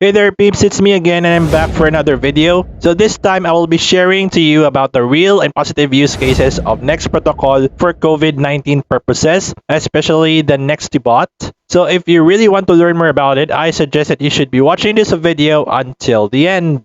Hey there peeps, it's me again and I'm back for another video. So this time I will be sharing to you about the real and positive use cases of Next protocol for COVID-19 purposes, especially the NEXTiBot. So if you really want to learn more about it, I suggest that you should be watching this video until the end.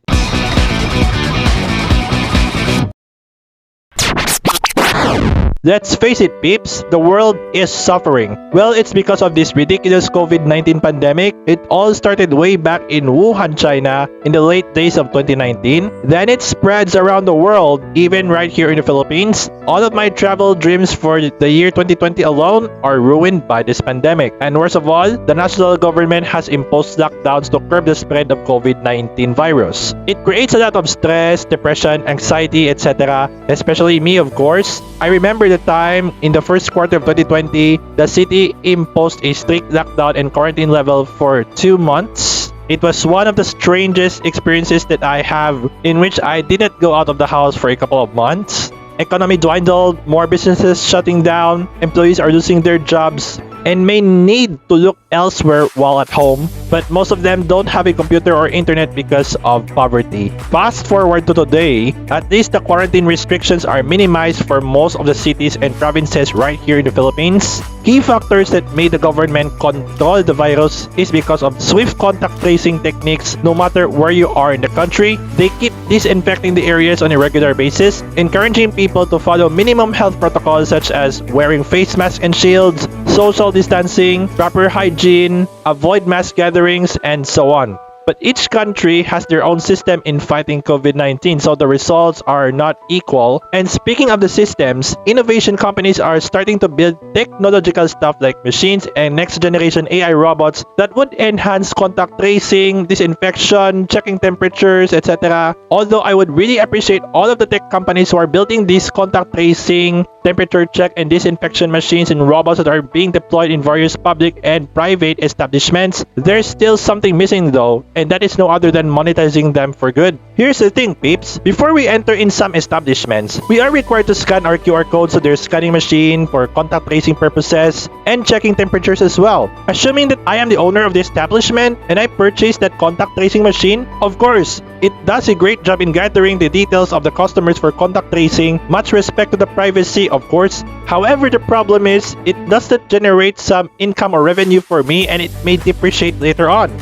Let's face it, peeps, the world is suffering. Well, it's because of this ridiculous COVID-19 pandemic. It all started way back in Wuhan, China, in the late days of 2019. Then it spreads around the world, even right here in the Philippines. All of my travel dreams for the year 2020 alone are ruined by this pandemic. And worst of all, the national government has imposed lockdowns to curb the spread of COVID-19 virus. It creates a lot of stress, depression, anxiety, etc. Especially me, of course. I remember the time in the first quarter of 2020, the city imposed a strict lockdown and quarantine level for 2 months. It was one of the strangest experiences that I have, in which I didn't go out of the house for a couple of months. Economy dwindled, more businesses shutting down, employees are losing their jobs, and may need to look elsewhere while at home, but most of them don't have a computer or internet because of poverty. Fast forward to today, at least the quarantine restrictions are minimized for most of the cities and provinces right here in the Philippines. Key factors that made the government control the virus is because of swift contact tracing techniques. No matter where you are in the country, they keep disinfecting the areas on a regular basis, encouraging people to follow minimum health protocols such as wearing face masks and shields, social distancing, proper hygiene, avoid mass gatherings, and so on. But each country has their own system in fighting COVID-19, so the results are not equal. And speaking of the systems, innovation companies are starting to build technological stuff like machines and next-generation AI robots that would enhance contact tracing, disinfection, checking temperatures, etc. Although I would really appreciate all of the tech companies who are building these contact tracing, temperature check, and disinfection machines and robots that are being deployed in various public and private establishments. There's still something missing though, and that is no other than monetizing them for good. Here's the thing, peeps. Before we enter in some establishments, we are required to scan our QR codes to their scanning machine for contact tracing purposes and checking temperatures as well. Assuming that I am the owner of the establishment and I purchased that contact tracing machine, of course, it does a great job in gathering the details of the customers for contact tracing. Much respect to the privacy, of course. However, the problem is, it does not generate some income or revenue for me, and it may depreciate later on.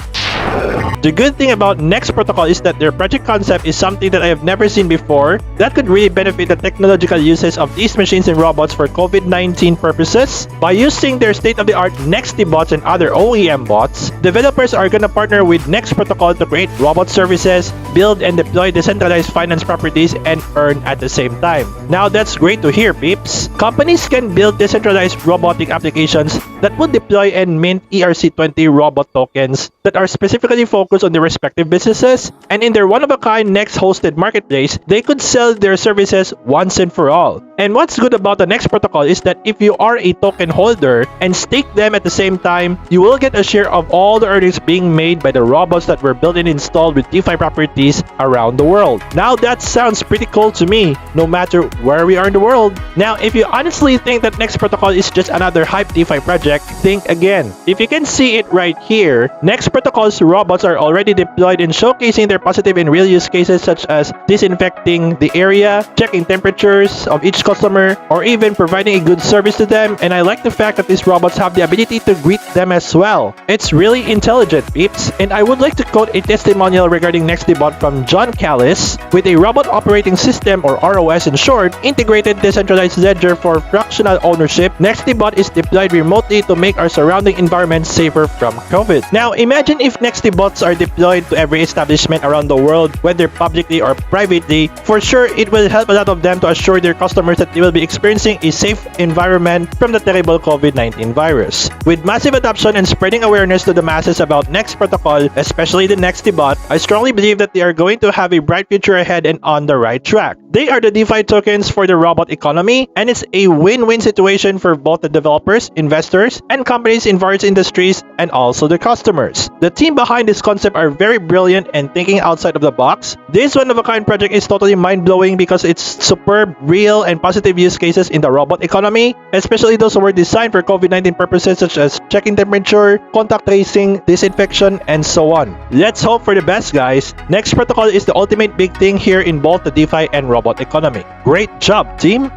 The good thing about Next protocol is that their project concept is something that I have never seen before that could really benefit the technological uses of these machines and robots for COVID-19 purposes. By using their state-of-the-art NEXTiBots and other OEM bots, developers are gonna partner with Next protocol to create robot services, build and deploy decentralized finance properties, and earn at the same time. Now that's great to hear, peeps. Companies can build decentralized robotic applications that would deploy and mint ERC20 robot tokens that are specifically focused on their respective businesses, and in their one-of-a-kind Next hosted marketplace, they could sell their services once and for all. And what's good about the Next protocol is that if you are a token holder and stake them at the same time, you will get a share of all the earnings being made by the robots that were built and installed with DeFi properties around the world. Now that sounds pretty cool to me, no matter where we are in the world. Now, if you honestly think that Next protocol is just another hype DeFi project, think again. If you can see it right here, Next protocol's robots are already deployed and showcasing their positive and real use cases such as disinfecting the area, checking temperatures of each customer, or even providing a good service to them. And I like the fact that these robots have the ability to greet them as well. It's really intelligent, peeps. And I would like to quote a testimonial regarding NEXTiBot from John Callis. With a robot operating system, or ROS in short, integrated decentralized ledger for fractional ownership, NEXTiBot is deployed remotely to make our surrounding environment safer from COVID. Now imagine if NEXTiBots are deployed to every establishment around the world, whether publicly or privately. For sure, it will help a lot of them to assure their customers that they will be experiencing a safe environment from the terrible COVID-19 virus. With massive adoption and spreading awareness to the masses about Next protocol, especially the NEXTiBot, I strongly believe that they are going to have a bright future ahead and on the right track. They are the DeFi tokens for the robot economy, and it's a win-win situation for both the developers, investors, and companies in various industries, and also the customers. The team behind behind this concept are very brilliant and thinking outside of the box. This one-of-a-kind project is totally mind-blowing because it's superb, real, and positive use cases in the robot economy, especially those who were designed for COVID-19 purposes such as checking temperature, contact tracing, disinfection, and so on. Let's hope for the best, guys. Next Protocol is the ultimate big thing here in both the DeFi and robot economy. Great job, team!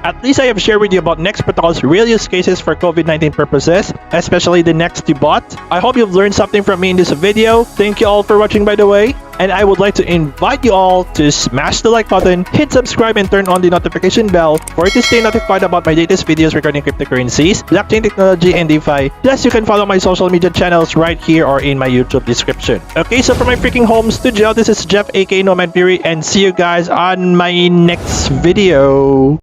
At least I have shared with you about Next Protocol's real use cases for COVID-19 purposes, especially the NEXTiBots. I hope you've learned something from me in this video. Thank you all for watching, by the way. And I would like to invite you all to smash the like button, hit subscribe, and turn on the notification bell for you to stay notified about my latest videos regarding cryptocurrencies, blockchain technology, and DeFi. Plus, you can follow my social media channels right here or in my YouTube description. Okay, so from my freaking home studio, this is Jeff aka Nomad Fury, and see you guys on my next video.